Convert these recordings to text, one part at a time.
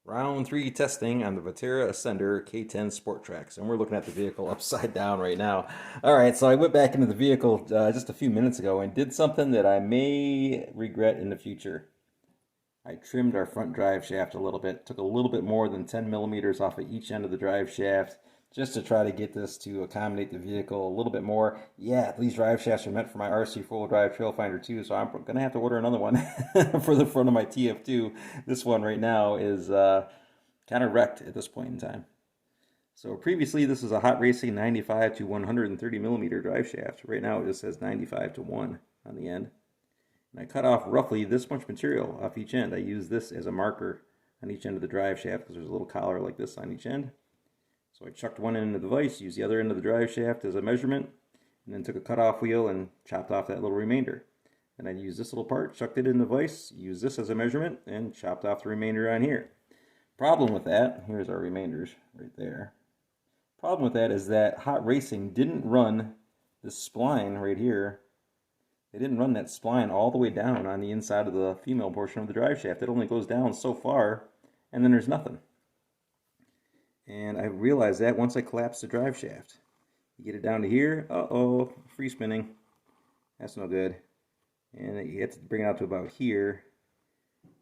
Round 3 testing on the Vaterra Ascender K10 Sport Traxx, and we're looking at the vehicle upside down right now. All right, so I went back into the vehicle just a few minutes ago and did something that I may regret in the future. I trimmed our front drive shaft a little bit, took a little bit more than 10 millimeters off of each end of the drive shaft just to try to get this to accommodate the vehicle a little bit more. Yeah, these drive shafts are meant for my RC four-wheel drive Trailfinder too, so I'm going to have to order another one for the front of my TF2. This one right now is kind of wrecked at this point in time. So previously this is a hot racing 95 to 130 millimeter drive shaft. Right now it just says 95 to 1 on the end. And I cut off roughly this much material off each end. I use this as a marker on each end of the drive shaft because there's a little collar like this on each end. So I chucked one end of the vise, used the other end of the drive shaft as a measurement, and then took a cutoff wheel and chopped off that little remainder. Then I used this little part, chucked it in the vise, used this as a measurement, and chopped off the remainder on here. Problem with that, here's our remainders right there. Problem with that is that Hot Racing didn't run this spline right here. They didn't run that spline all the way down on the inside of the female portion of the drive shaft. It only goes down so far, and then there's nothing. And I realized that once I collapsed the drive shaft. You get it down to here, uh-oh, free spinning. That's no good. And you have to bring it out to about here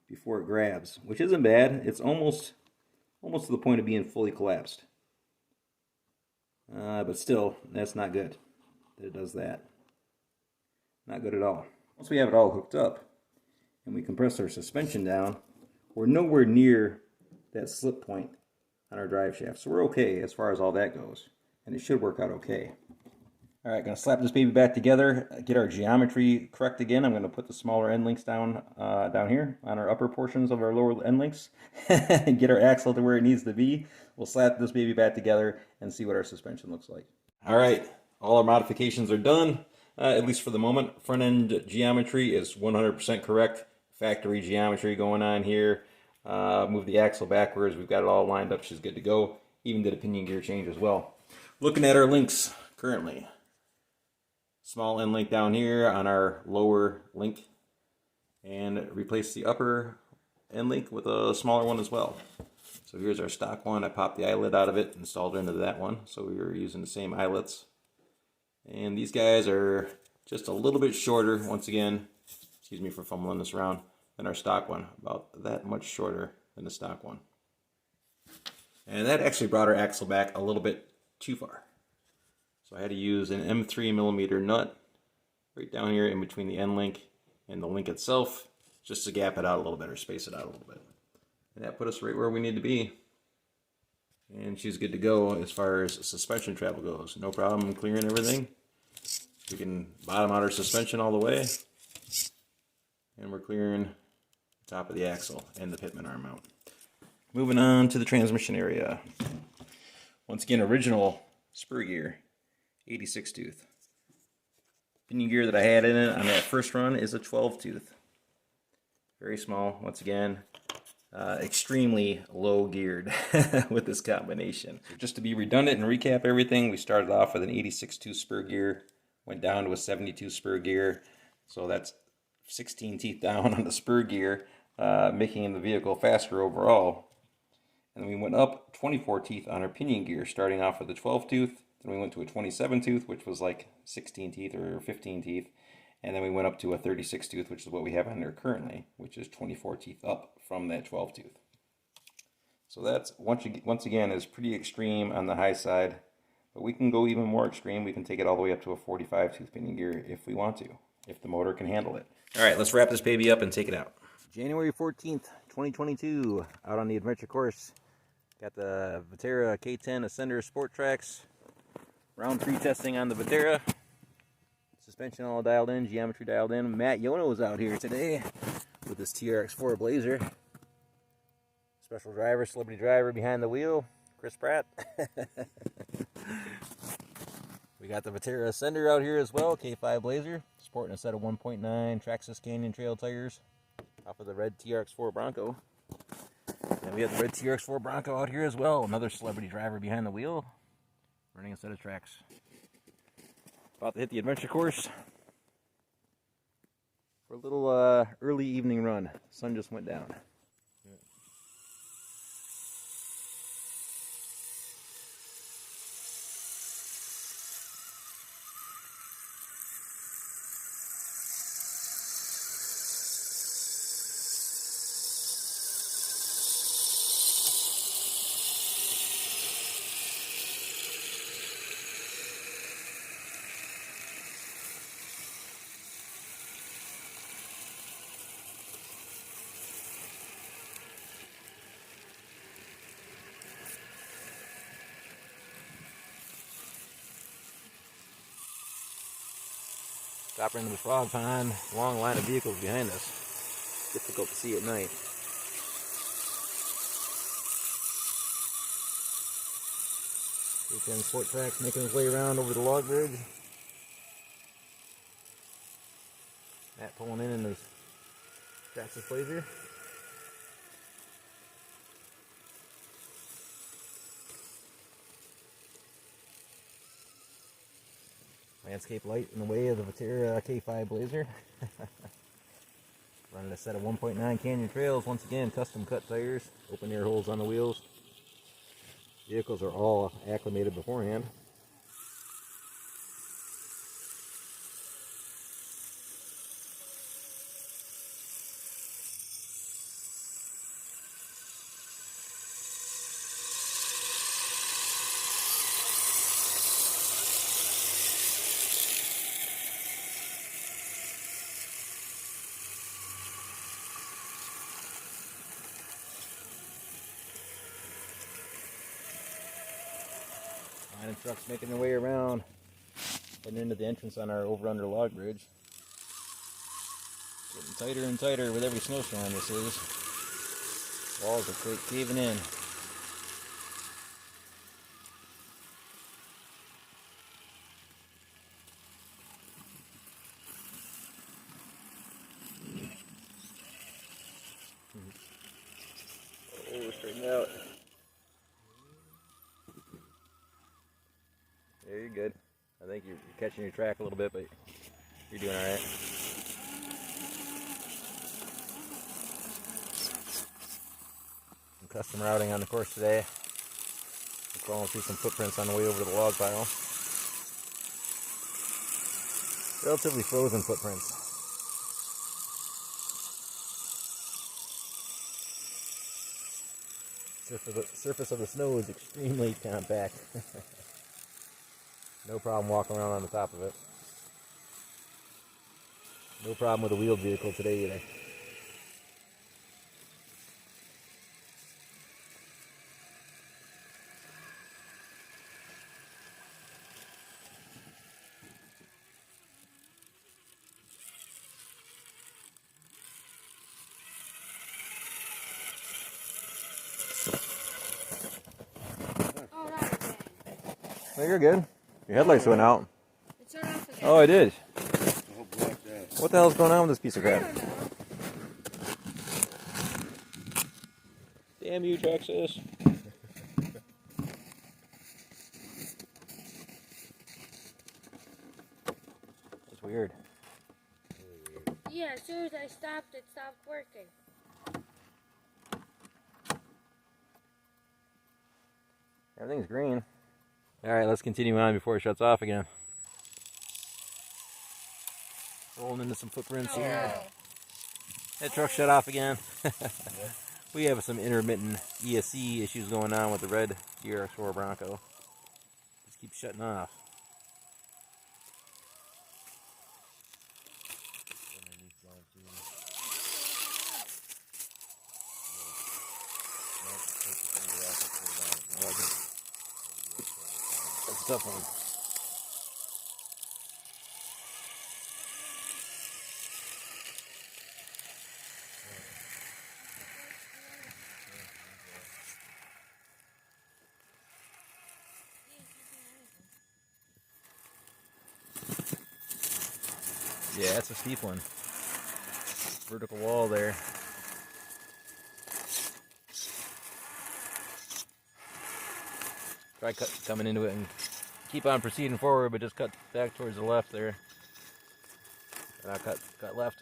before it grabs, which isn't bad. It's almost to the point of being fully collapsed. But still, that's not good that it does that. Not good at all. Once we have it all hooked up and we compress our suspension down, we're nowhere near that slip point on our drive shaft. So we're okay as far as all that goes. And it should work out okay. All right, gonna slap this baby back together, get our geometry correct again. I'm gonna put the smaller end links down here on our upper portions of our lower end links and get our axle to where it needs to be. We'll slap this baby back together and see what our suspension looks like. All right, all our modifications are done. At least for the moment. Front end geometry is 100% correct. Factory geometry going on here. Move the axle backwards. We've got it all lined up. She's good to go. Even did a pinion gear change as well. Looking at our links currently. Small end link down here on our lower link. And replace the upper end link with a smaller one as well. So here's our stock one. I popped the eyelet out of it, installed it into that one. So we were using the same eyelets. And these guys are just a little bit shorter, once again, excuse me for fumbling this around, than our stock one. About that much shorter than the stock one. And that actually brought our axle back a little bit too far. So I had to use an M3 millimeter nut right down here in between the end link and the link itself, just to gap it out a little bit or space it out a little bit. And that put us right where we need to be. And she's good to go as far as suspension travel goes. No problem clearing everything. We can bottom out our suspension all the way. And we're clearing the top of the axle and the pitman arm mount. Moving on to the transmission area. Once again, original spur gear, 86 tooth. Pinion gear that I had in it on that first run is a 12 tooth. Very small, once again. Extremely low geared with this combination. Just to be redundant and recap everything, we started off with an 86 tooth spur gear, went down to a 72 spur gear, so that's 16 teeth down on the spur gear, making the vehicle faster overall. And then we went up 24 teeth on our pinion gear, starting off with a 12 tooth, then we went to a 27 tooth, which was like 16 teeth or 15 teeth. And then we went up to a 36 tooth, which is what we have on there currently, which is 24 teeth up from that 12 tooth. So that's, once again, is pretty extreme on the high side. But we can go even more extreme. We can take it all the way up to a 45 tooth pinion gear if we want to, if the motor can handle it. All right, let's wrap this baby up and take it out. January 14th, 2022, out on the adventure course. Got the Vaterra K10 Ascender Sport Traxx. Round 3 testing on the Vaterra. Suspension all dialed in, geometry dialed in. Matt Yono was out here today with his Trx4 Blazer. Special driver, celebrity driver behind the wheel, Chris Pratt. We got the Vaterra Ascender out here as well, K5 Blazer, sporting a set of 1.9 Traxx Canyon Trail tires off of the red Trx4 Bronco. And we have the red Trx4 Bronco out here as well, another celebrity driver behind the wheel, running a set of Traxx. About to hit the adventure course for a little early evening run. Sun just went down. Stopper into the frog pond. Long line of vehicles behind us. Difficult to see at night. K10 Sport Traxx making his way around over the log bridge. Matt pulling in his Traxx Blazer. Landscape light in the way of the Vaterra K5 Blazer. Running a set of 1.9 Canyon Trails, once again custom cut tires, open air holes on the wheels. Vehicles are all acclimated beforehand. Line of trucks making their way around, heading into the entrance on our over-under log bridge. Getting tighter and tighter with every snowstorm this is. Walls are caving in. Oh, we're straightened out. Yeah, you're good. I think you're catching your track a little bit, but you're doing alright. Some custom routing on the course today. We're crawling through some footprints on the way over to the log pile. Relatively frozen footprints. Surface of the snow is extremely compact. No problem walking around on the top of it. No problem with a wheeled vehicle today either. Oh, that again. No, you're good. Your headlights went out. It turned off again. Oh, I did. What the hell's going on with this piece of crap? I don't know. Damn you, Traxx. It's weird. Yeah, as soon as I stopped, it stopped working. Everything's green. Alright, let's continue on before it shuts off again. Rolling into some footprints here. That truck shut off again. We have some intermittent ESC issues going on with the red Trx4 Bronco. Just keeps shutting off. That's a tough one. Yeah, that's a steep one. Vertical wall there. Try coming into it and keep on proceeding forward, but just cut back towards the left there. And I'll cut left.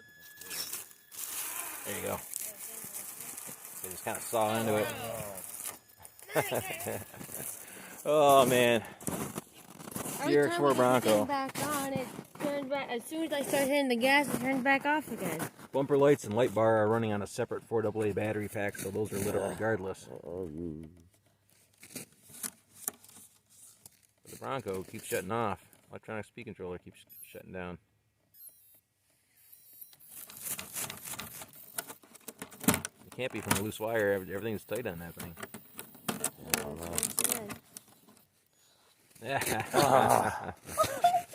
There you go. So just kind of saw into it. Oh man. Trx4 Bronco. Back on, it turned back. As soon as I started hitting the gas, it turned back off again. Bumper lights and light bar are running on a separate 4AA battery pack, so those are lit up regardless. But the Bronco keeps shutting off. Electronic speed controller keeps shutting down. It can't be from a loose wire. Everything's tight on that thing. Oh, Yeah. what's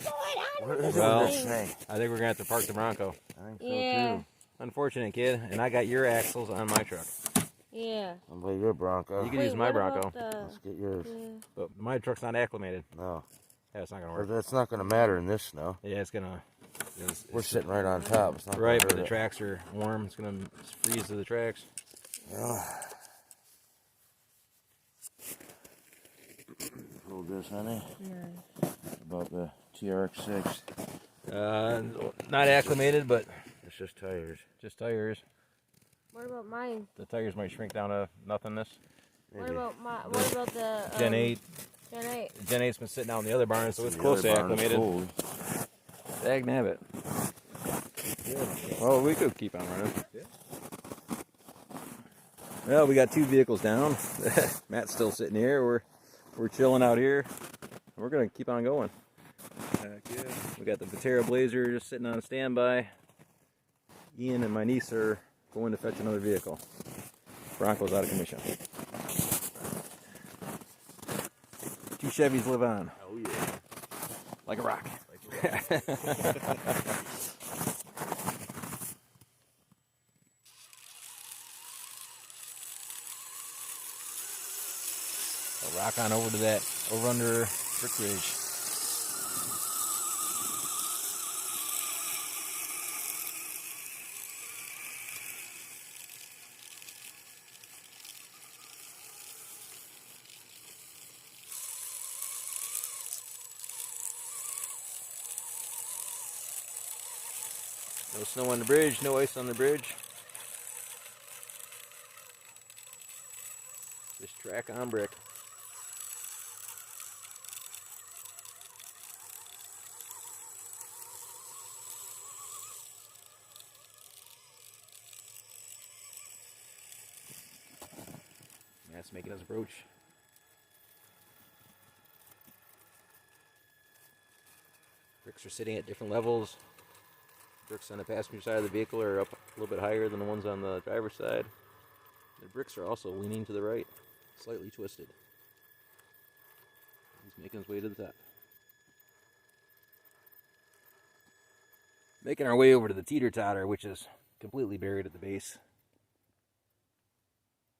going on What does Well, this say? I think we're gonna have to park the Bronco. I think Yeah. so too. Unfortunate, kid. And I got your axles on my truck. Yeah. I'll buy your Bronco. You can use my what Bronco, about the- Let's get yours. Yeah. but my truck's not acclimated. No. Yeah, it's not gonna But work. that's not going to matter in this snow. Yeah, it's gonna. We're sitting right on top. It's not Right, gonna but the hurt tracks are warm. It's gonna freeze to the tracks. it. Yeah. Hold this, honey. No. About the Trx4. Not acclimated, but It's just tires. just tires. What about mine? The tires might shrink down to nothingness. What Maybe. about my? What about the Gen 8. Gen 8. Gen 8's been sitting out in the other barn, so it's The close to other barn is acclimated. cold. Dag nabbit. Well, we could keep on running. Well, we got 2 vehicles down. Matt's still sitting here. We're chilling out here. We're gonna keep on going. Heck yeah. We got the Vaterra Blazer just sitting on standby. Ian and my niece are going to fetch another vehicle. Bronco's out of commission. 2 Chevys live on. Oh yeah. Like a rock. So rock on over to that, over under Brick Ridge. No snow on the bridge, no ice on the bridge. Just track on brick. That's making us approach. Bricks are sitting at different levels. Bricks on the passenger side of the vehicle are up a little bit higher than the ones on the driver's side. The bricks are also leaning to the right, slightly twisted. He's making his way to the top. Making our way over to the teeter-totter, which is completely buried at the base.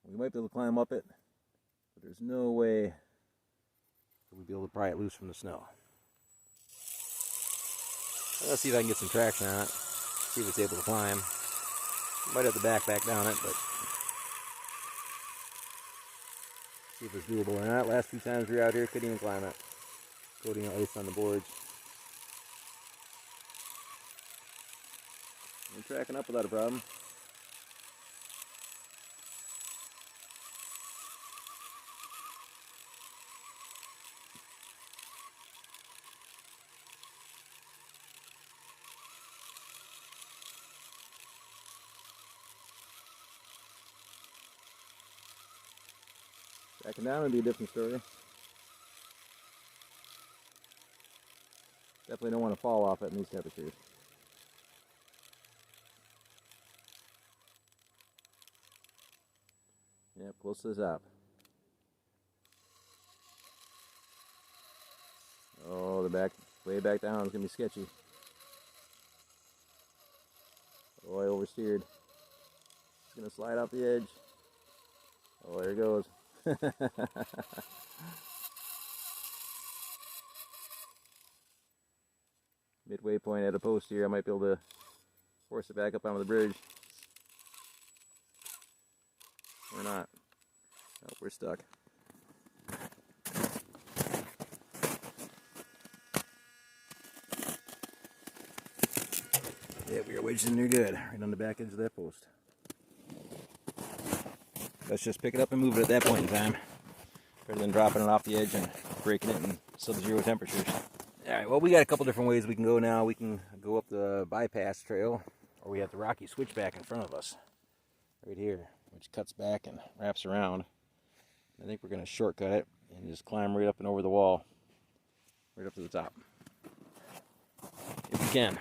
We might be able to climb up it, but there's no way that we'll be able to pry it loose from the snow. Let's see if I can get some traction on it. See if it's able to climb. Might have to back down it, but see if it's doable or not. Last 2 times we were out here, couldn't even climb it. Coating ice on the boards. We're tracking up without a problem. Backing down would be a different story. Definitely don't want to fall off it in these temperatures. Yep, close to the top. Oh, way back down. It's going to be sketchy. Oh, I oversteered. It's going to slide off the edge. Oh, there it goes. Midway point at a post here. I might be able to force it back up onto the bridge. Or not. Oh, we're stuck. Yeah, we are wedged in there good. Right on the back edge of that post. Let's just pick it up and move it at that point in time, rather than dropping it off the edge and breaking it in sub-zero temperatures. Alright, well, we got a couple different ways we can go now. We can go up the bypass trail, or we have the rocky switchback in front of us, right here, which cuts back and wraps around. I think we're going to shortcut it and just climb right up and over the wall, right up to the top, if we can.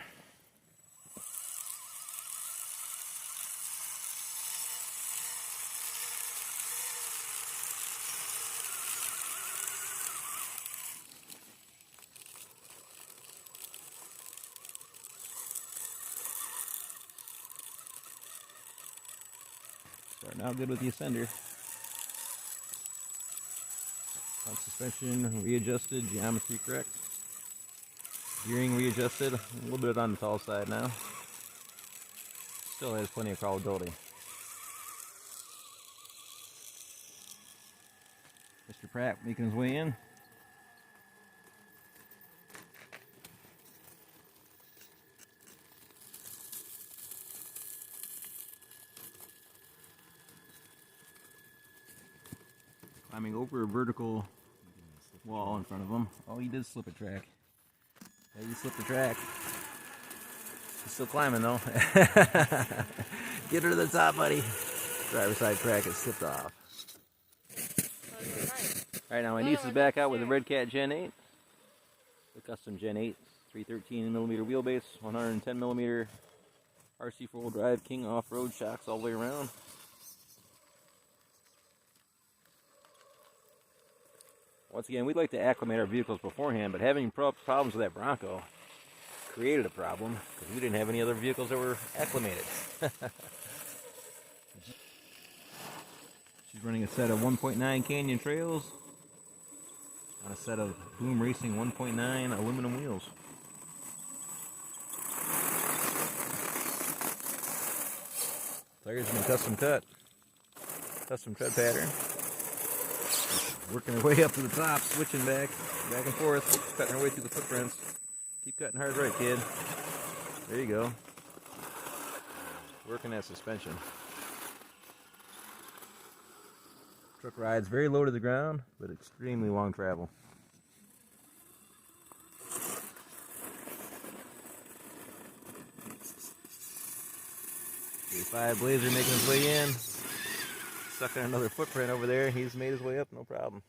Starting out good with the ascender. Front suspension readjusted, geometry correct. Gearing readjusted, a little bit on the tall side now. Still has plenty of crawlability. Mr. Pratt making his way in. Climbing over a vertical wall in front of him. Oh, he did slip a track. Yeah, he slipped the track. He's still climbing though. Get her to the top, buddy. Driver's side track has slipped off. Alright, now my niece is back out with the Red Cat Gen 8. The custom Gen 8, 313mm wheelbase, 110mm RC 4-wheel drive, King off-road shocks all the way around. Once again, we'd like to acclimate our vehicles beforehand, but having problems with that Bronco created a problem because we didn't have any other vehicles that were acclimated. She's running a set of 1.9 Canyon trails on a set of Boom Racing 1.9 aluminum wheels. Tires have been custom cut, custom tread pattern. Working her way up to the top, switching back and forth, cutting her way through the footprints. Keep cutting hard right, kid. There you go. Working that suspension. Truck rides very low to the ground, but extremely long travel. K5 Blazer making his way in. Stuck on another footprint over there. He's made his way up, no problem.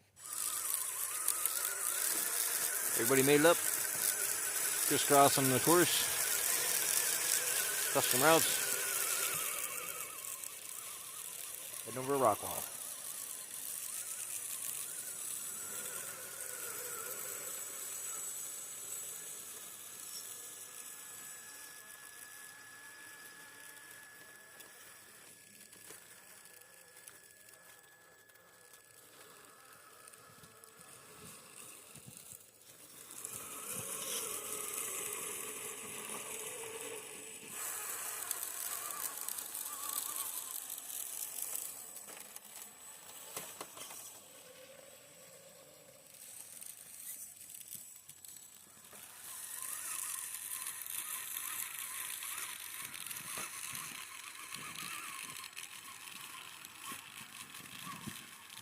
Everybody made it up. Crisscross on the course. Custom routes. Heading over a rock wall.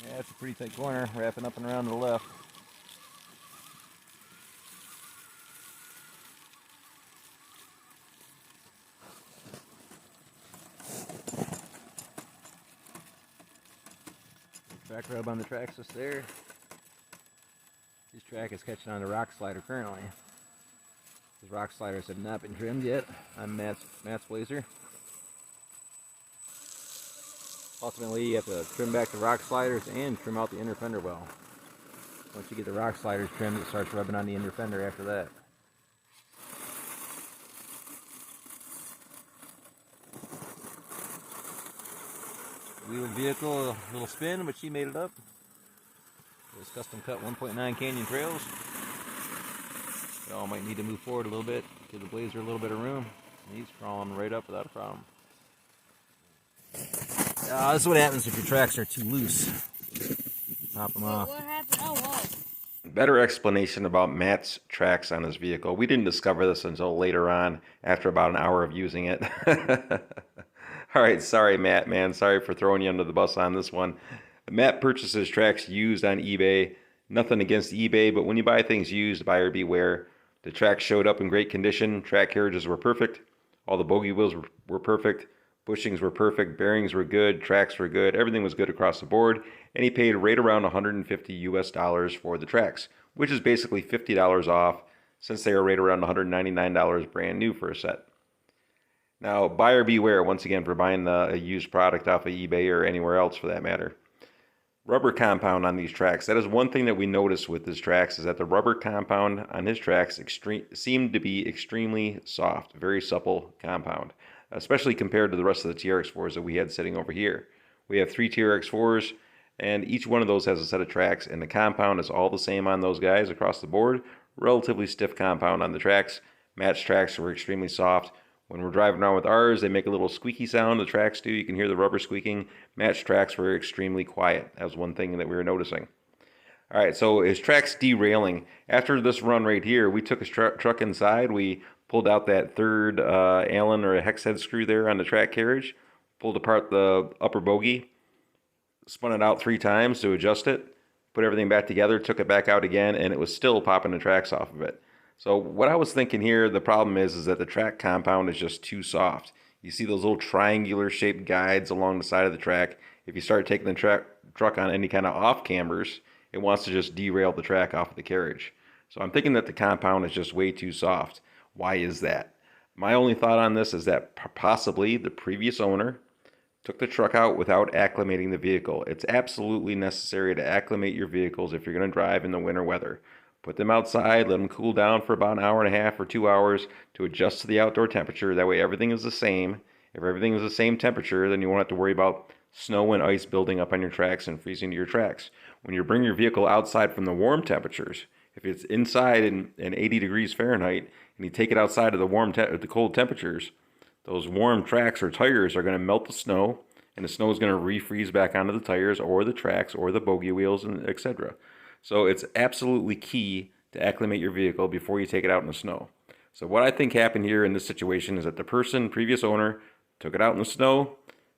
Yeah, it's a pretty tight corner, wrapping up and around to the left. Track rub on the Traxx there. This track is catching on the rock slider currently. The rock sliders have not been trimmed yet on Matt's Blazer. Ultimately, you have to trim back the rock sliders and trim out the inner fender well. Once you get the rock sliders trimmed, it starts rubbing on the inner fender after that. Wheel vehicle, a little spin, but she made it up. Those custom cut 1.9 Canyon trails. Y'all might need to move forward a little bit, give the Blazer a little bit of room. And he's crawling right up without a problem. This is what happens if your tracks are too loose. Pop them off. What happened? Oh, whoa. Better explanation about Matt's tracks on his vehicle. We didn't discover this until later on, after about an hour of using it. All right, sorry, Matt, man. Sorry for throwing you under the bus on this one. Matt purchases tracks used on eBay. Nothing against eBay, but when you buy things used, buyer beware. The tracks showed up in great condition. Track carriages were perfect. All the bogey wheels were perfect. Bushings were perfect, bearings were good, tracks were good, everything was good across the board, and he paid right around $150 for the tracks, which is basically $50 off since they are right around $199 brand new for a set. Now, buyer beware, once again, for buying a used product off of eBay or anywhere else for that matter. Rubber compound on these tracks. That is one thing that we noticed with his tracks, is that the rubber compound on his tracks seemed to be extremely soft, very supple compound, especially compared to the rest of the Trx4s that we had sitting over here. We have 3 TRX4s, and each one of those has a set of Traxx, and the compound is all the same on those guys across the board. Relatively stiff compound on the Traxx. Match Traxx were extremely soft. When we're driving around with ours, they make a little squeaky sound. The Traxx do. You can hear the rubber squeaking. Match Traxx were extremely quiet. That was one thing that we were noticing. All right, so is Traxx derailing? After this run right here, we took a truck inside. We pulled out that third Allen or a hex head screw there on the track carriage, pulled apart the upper bogie, spun it out 3 times to adjust it, put everything back together, took it back out again, and it was still popping the tracks off of it. So what I was thinking here, the problem is that the track compound is just too soft. You see those little triangular shaped guides along the side of the track. If you start taking the truck on any kind of off cambers, it wants to just derail the track off of the carriage. So I'm thinking that the compound is just way too soft. Why is that? My only thought on this is that possibly the previous owner took the truck out without acclimating the vehicle. It's absolutely necessary to acclimate your vehicles if you're going to drive in the winter weather. Put them outside, let them cool down for about an hour and a half or 2 hours to adjust to the outdoor temperature. That way everything is the same. If everything is the same temperature, then you won't have to worry about snow and ice building up on your tracks and freezing to your tracks. When you bring your vehicle outside from the warm temperatures, if it's inside in 80 degrees Fahrenheit and you take it outside of the cold temperatures, those warm tracks or tires are going to melt the snow, and the snow is going to refreeze back onto the tires or the tracks or the bogie wheels, and etc. So it's absolutely key to acclimate your vehicle before you take it out in the snow. So what I think happened here in this situation is that the previous owner, took it out in the snow.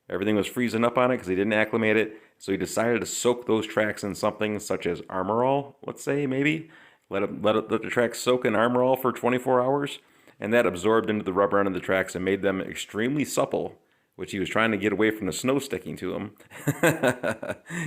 Everything was freezing up on it because he didn't acclimate it. So he decided to soak those tracks in something such as Armor All, let's say, maybe. Let the tracks soak in Armor All for 24 hours. And that absorbed into the rubber end of the tracks and made them extremely supple, which he was trying to get away from the snow sticking to him.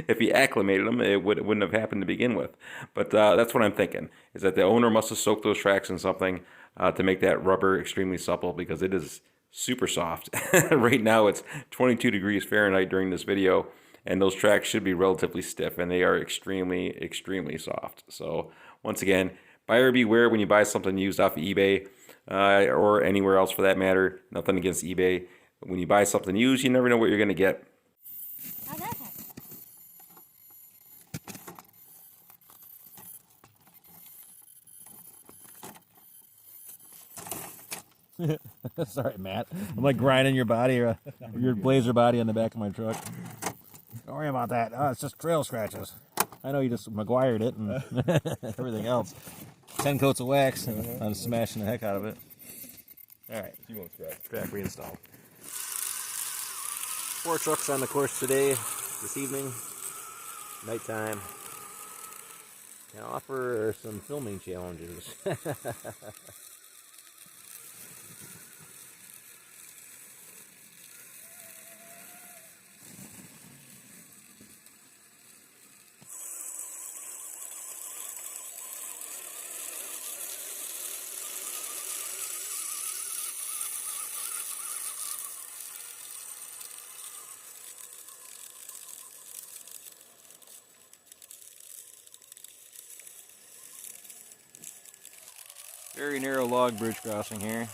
If he acclimated them, it wouldn't have happened to begin with. But that's what I'm thinking, is that the owner must have soaked those tracks in something to make that rubber extremely supple, because it is super soft. Right now it's 22 degrees Fahrenheit during this video, and those tracks should be relatively stiff, and they are extremely, extremely soft. So once again, buyer beware when you buy something used off of eBay or anywhere else for that matter. Nothing against eBay. When you buy something used, you never know what you're going to get. How'd that happen? Sorry, Matt. I'm like grinding your body, or your blazer body on the back of my truck. Don't worry about that. Oh, it's just trail scratches. I know you just McGuired it and everything else. 10 coats of wax, and I'm smashing the heck out of it. All right. You won't scratch. Track reinstalled. 4 trucks on the course today, this evening, nighttime. Can offer some filming challenges. Very narrow log bridge crossing here.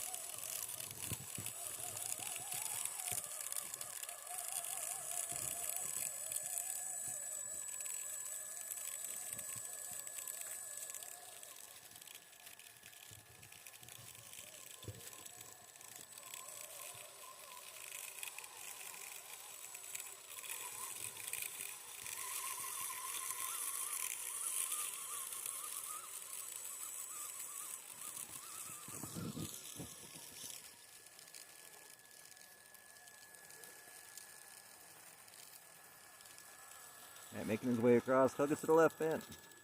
Right, making his way across, hook it to the left bent.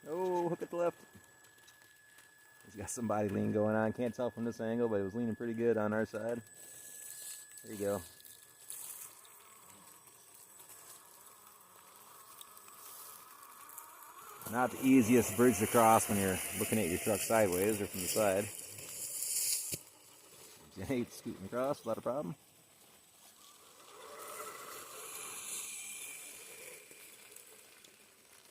Oh, hook it to the left. He's got some body lean going on. Can't tell from this angle, but it was leaning pretty good on our side. There you go. Not the easiest bridge to cross when you're looking at your truck sideways or from the side. Jenny scooting across without a problem.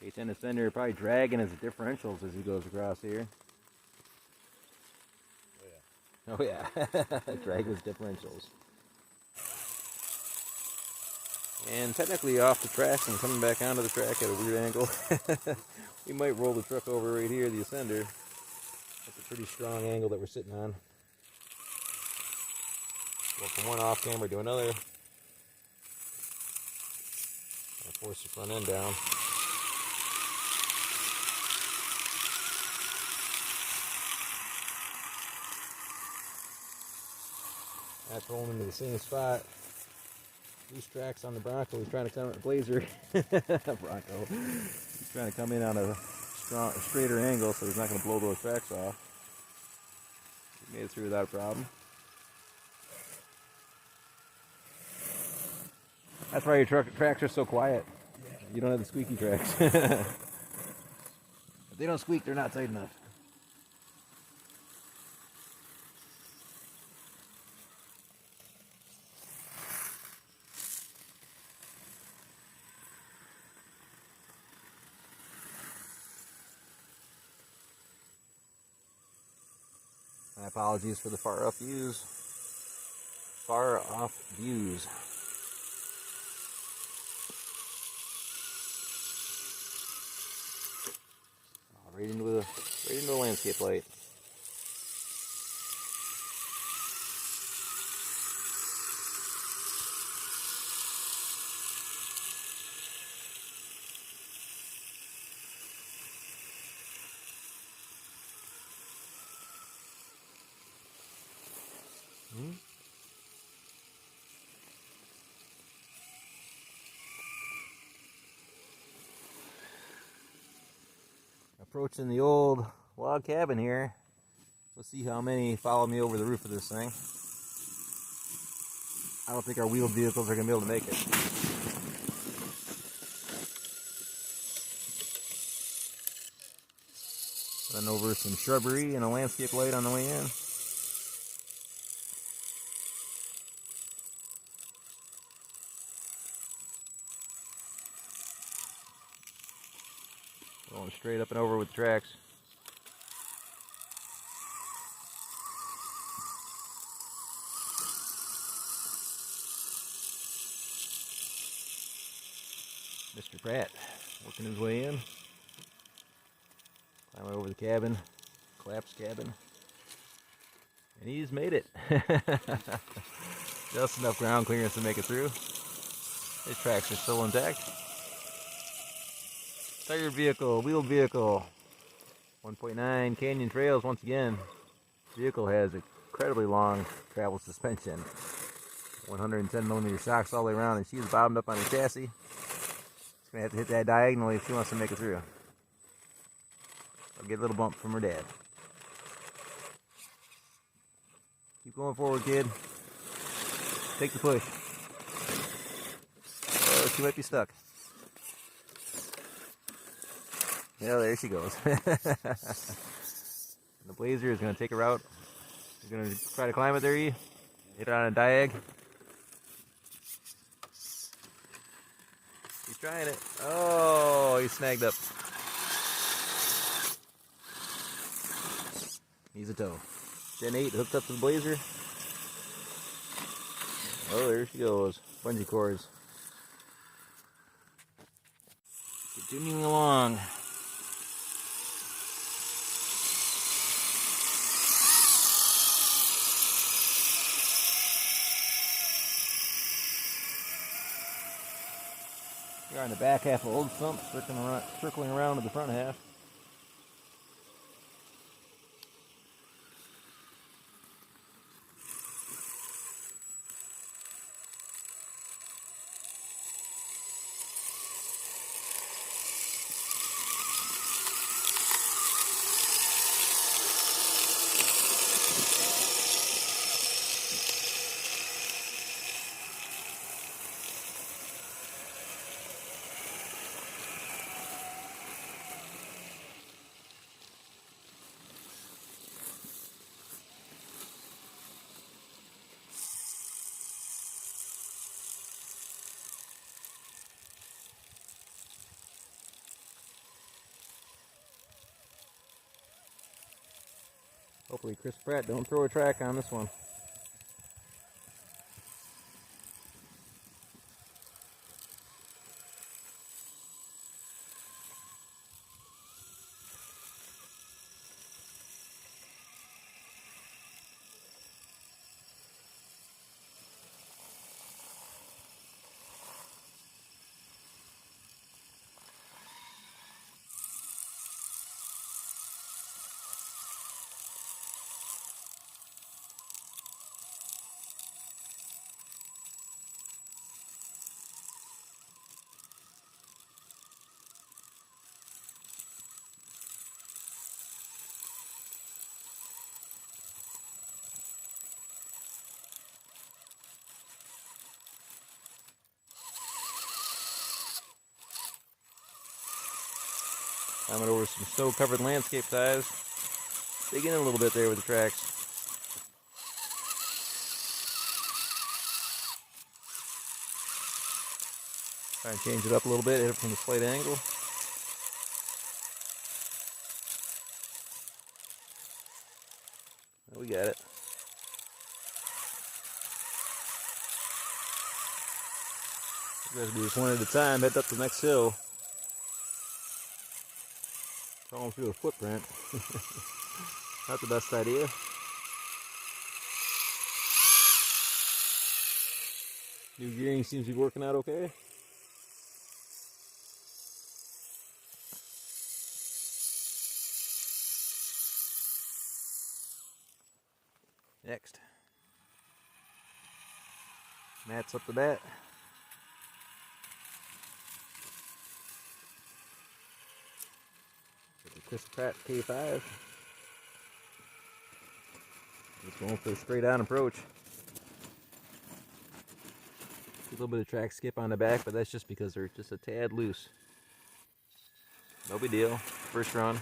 K10 Defender probably dragging his differentials as he goes across here. Oh yeah, drag his differentials. And technically off the track and coming back onto the track at a weird angle. We might roll the truck over right here, the ascender. That's a pretty strong angle that we're sitting on. Go from one off camber to another. And force the front end down. That's rolling into the same spot. Loose tracks on the Bronco. He's trying to come, Blazer. Bronco. He's trying to come in on a straighter angle, so he's not going to blow those tracks off. He made it through without a problem. That's why your tracks are so quiet. You don't have the squeaky tracks. If they don't squeak, they're not tight enough. My apologies for the far off views. Far off views. Oh, right into the landscape light. Approaching the old log cabin here. We'll see how many follow me over the roof of this thing. I don't think our wheeled vehicles are going to be able to make it. Run over some shrubbery and a landscape light on the way in. Going straight up and over with the tracks. Mr. Pratt working his way in. Climbing over the cabin, collapsed cabin. And he's made it. Just enough ground clearance to make it through. His tracks are still intact. Tired vehicle, wheeled vehicle. 1.9 Canyon Trails once again. Vehicle has incredibly long travel suspension. 110 millimeter shocks all the way around, and she's bottomed up on her chassis. She's gonna have to hit that diagonally if she wants to make it through. I'll get a little bump from her dad. Keep going forward, kid. Take the push. Oh, she might be stuck. Yeah, there she goes. The Blazer is going to take a route. He's going to try to climb it there, E. Hit it on a diag. He's trying it. Oh, he's snagged up. He's a tow. Gen 8 hooked up to the Blazer. Oh, there she goes. Bungee cords. Continuing along. We're on the back half of Old Stump, circling around to the front half. Hopefully Chris Pratt don't throw a track on this one. Climbing over some snow-covered landscape ties. Digging in a little bit there with the Traxx. Try and change it up a little bit, hit it from a slight angle. Well, we got it. You guys do this one at a time, head up the next hill. Crawling through a footprint. Not the best idea. New gearing seems to be working out okay. Next. Matt's up the bat. Get the Chris Pratt K5. Just going for a straight on approach. A little bit of track skip on the back, but that's just because they're just a tad loose. No big deal. First run.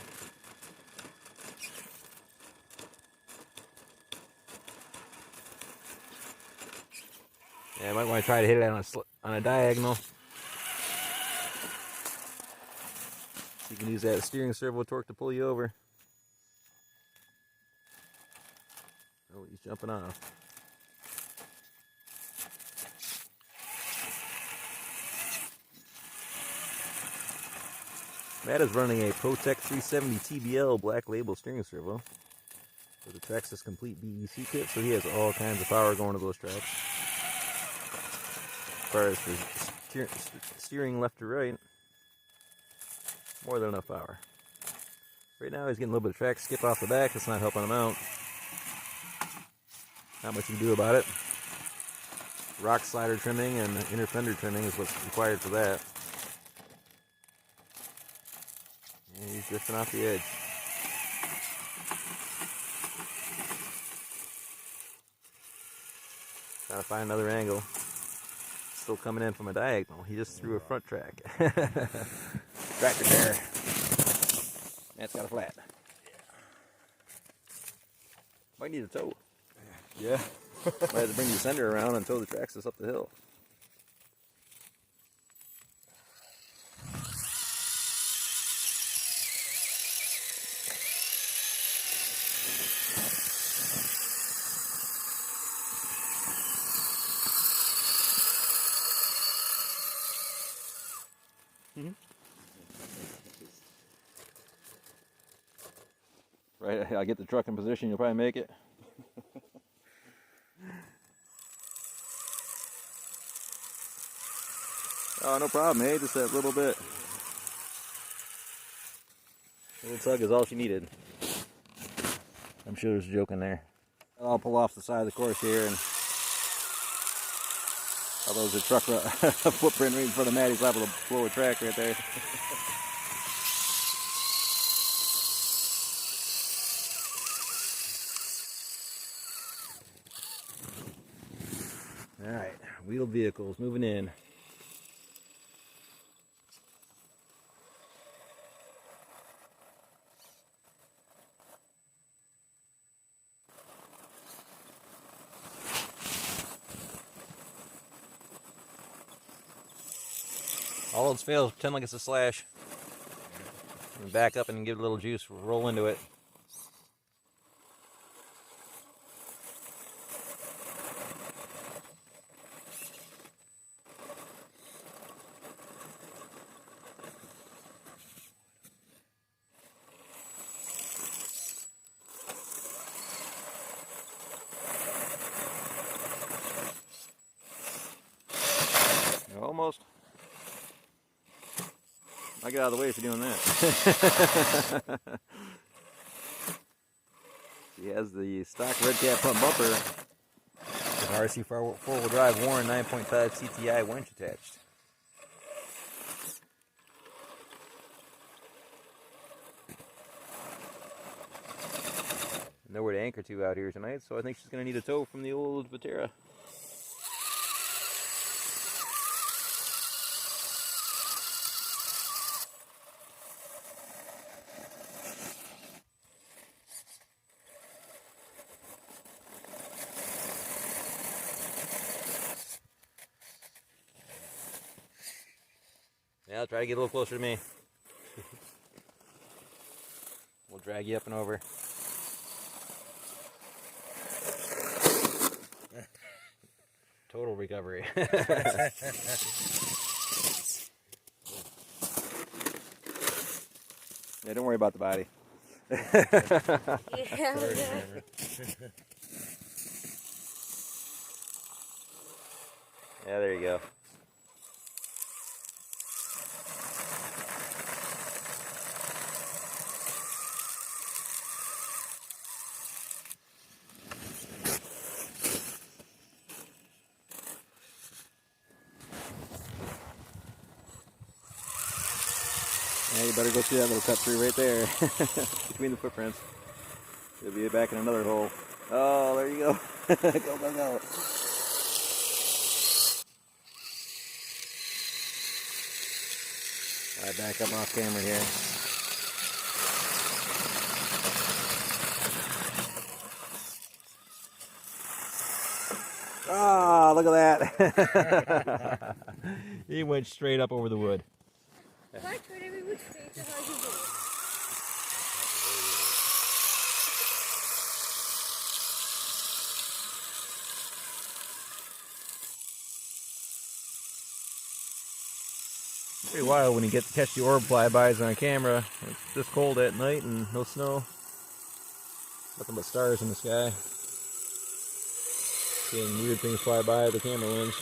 Yeah, I might want to try to hit it on a diagonal. You can use that steering servo torque to pull you over. Oh, he's jumping off. Matt is running a ProTech 370 TBL black label steering servo with the Traxx complete BEC kit, so he has all kinds of power going to those tracks. As far as for steering left to right, more than enough power. Right now he's getting a little bit of track skip off the back. It's not helping him out. Not much you can do about it. Rock slider trimming and inner fender trimming is what's required for that. And he's drifting off the edge. Trying to find another angle. Still coming in from a diagonal. He just threw a front track. Tractor there. Matt's got a flat. Might need a tow. Yeah. Might have to bring the sender around and tow the Traxx up the hill. Right, I'll get the truck in position, you'll probably make it. Oh, no problem, eh? Just that little bit. A little tug is all she needed. I'm sure there's a joke in there. I'll pull off the side of the course here, and although there's a truck footprint right in front of Matt, he's liable to blow a track right there. Alright, wheeled vehicles moving in. All else fails, pretend like it's a slash. And back up and give it a little juice, roll into it. Almost. I get out of the way for doing that. She has the stock red cap front bumper with RC four-wheel drive Warren 9.5 CTI winch attached. Nowhere to anchor to out here tonight, so I think she's going to need a tow from the old Vaterra. Yeah, try to get a little closer to me. We'll drag you up and over. Total recovery. Yeah, don't worry about the body. Yeah. Yeah, there you go. Yeah, you better go through that little cut through right there. Between the footprints. You'll be back in another hole. Oh, there you go. Go, go, go. Alright, back up off camera here. Ah, look at that. He went straight up over the wood. If I could, every would straight to how you do it. Pretty wild when you get to catch the orb flybys on camera. It's this cold at night and no snow. Nothing but stars in the sky. Seeing weird things fly by the camera lens.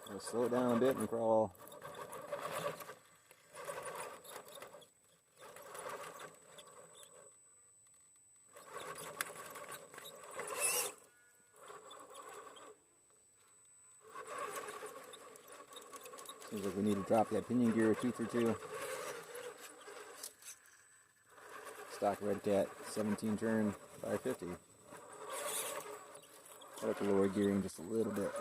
We'll slow it down a bit and crawl. Seems like we need to drop that pinion gear 232. Stock Red Cat 17 turn 550. I'll have to lower gearing just a little bit.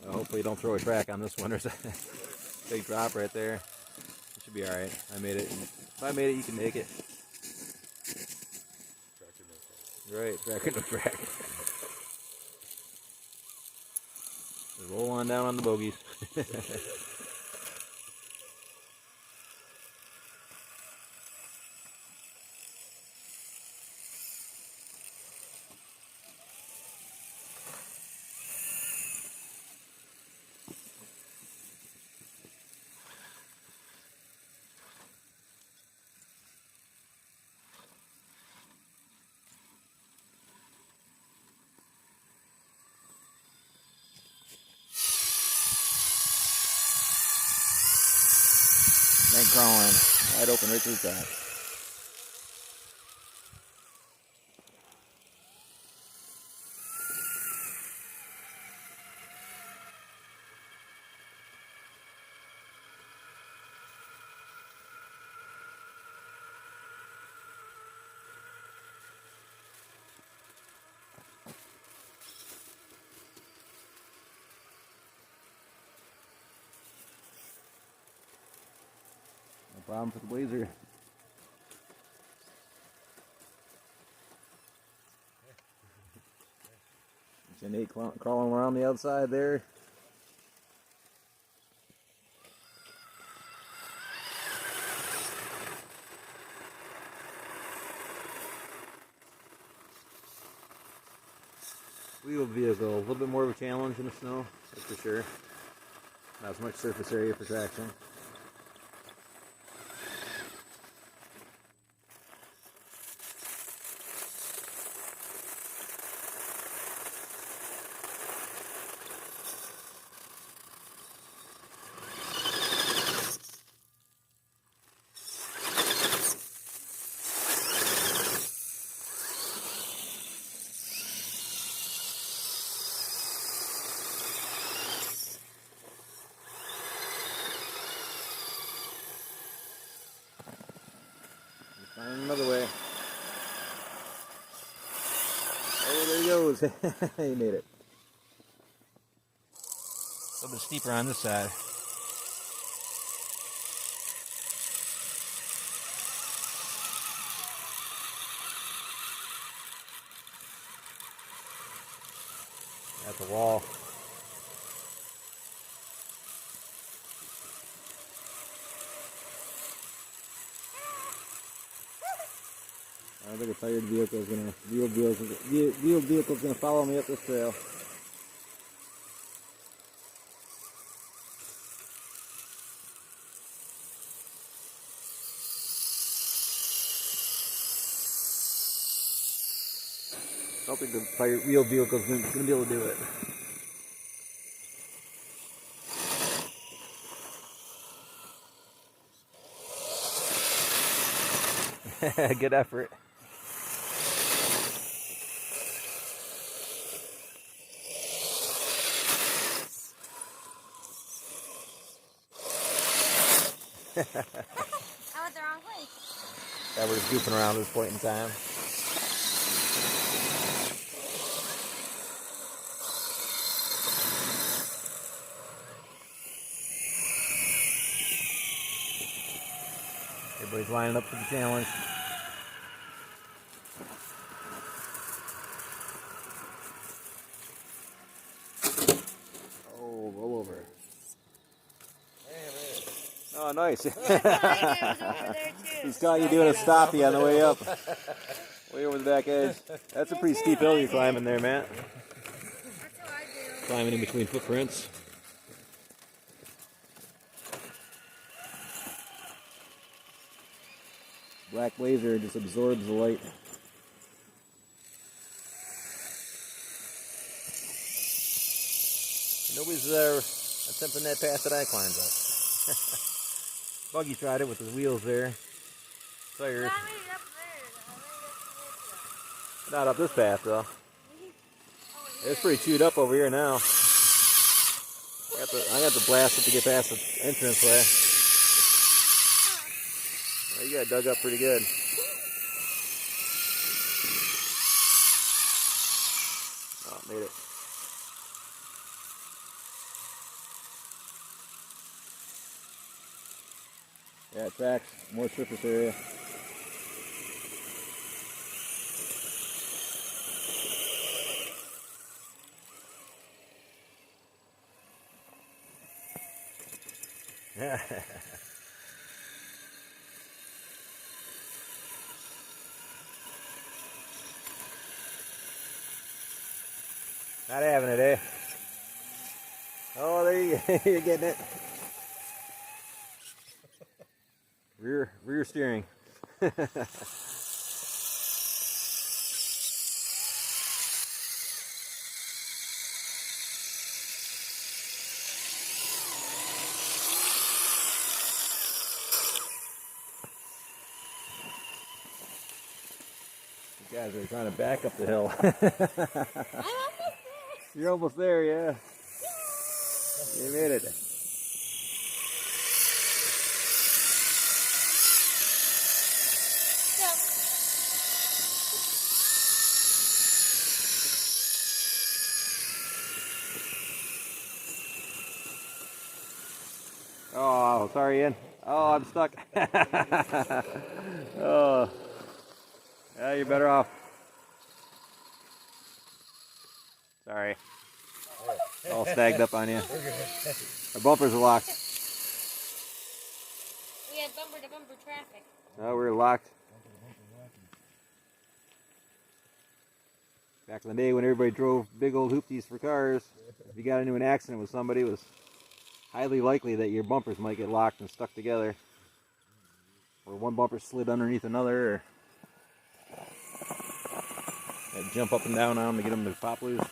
Hopefully you don't throw a track on this one. There's a big drop right there. You should Should be alright. I made it. If I made it, you can make it. Right, track into track. Just roll on down on the bogies. Bank crawling, wide open right to the top. No problem for the blazer. It's Nate crawling around the outside there. Wheeled vehicle, a little bit more of a challenge in the snow, that's for sure. Not as much surface area for traction. Find another way. Oh, there he goes. He made it. A little bit steeper on this side. That's a wall. I think a tired vehicle's gonna wheeled vehicle's gonna follow me up this trail. I don't think the tired wheeled vehicle's gonna be able to do it. Good effort. I went the wrong place. Yeah, we're just goofing around at this point in time. Everybody's lining up for the challenge. Oh, roll over. Oh, nice. He's got you doing a stoppie on the way up. Way over the back edge. That's a pretty steep hill you're climbing there, Matt. That's what I do. Climbing in between footprints. Black laser just absorbs the light. Nobody's attempting that path that I climbed up. Buggy tried it with his wheels there. Tires. I made it up there. Not up this path though. It's pretty chewed up over here now. I got to blast it to get past the entrance way. Well, you got dug up pretty good. Oh, made it. Yeah, Traxx, more surface area. Not having it, eh? Oh, there you go. You're getting it. Rear steering. You guys are trying to back up the hill. I'm almost there. You're almost there, yeah. You made it. Oh, sorry, Ian. Oh, I'm stuck. Oh, yeah, you're better off. Sorry. All snagged up on you. Our bumpers are locked. We had bumper to bumper traffic. No, we're locked. Back in the day when everybody drove big old hoopties for cars, if you got into an accident with somebody, it was highly likely that your bumpers might get locked and stuck together. Or one bumper slid underneath another, or jump up and down on them to get them to pop loose.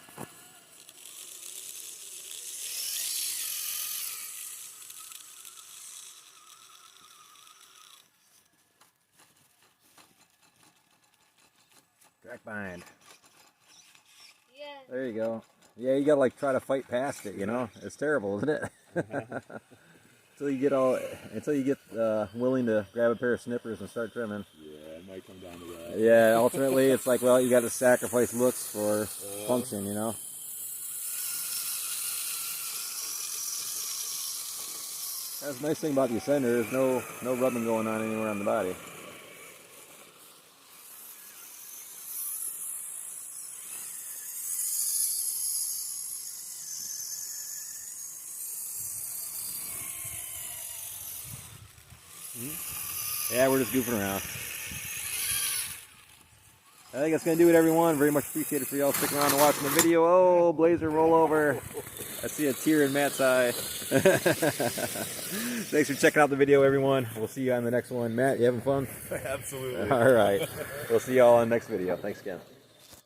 Track behind. Yeah. There you go. Yeah, you gotta like try to fight past it, you know? It's terrible, isn't it? Until you get willing to grab a pair of snippers and start trimming. Yeah, it might come down to that. Yeah, ultimately it's like, well, you got to sacrifice looks for function, you know? That's the nice thing about the Ascender, there's no rubbing going on anywhere on the body. Yeah, we're just goofing around. I think that's going to do it, everyone. Very much appreciated for y'all sticking around and watching the video. Oh, Blazer roll over. I see a tear in Matt's eye. Thanks for checking out the video, everyone. We'll see you on the next one. Matt, you having fun? Absolutely. All right. We'll see y'all on the next video. Thanks again.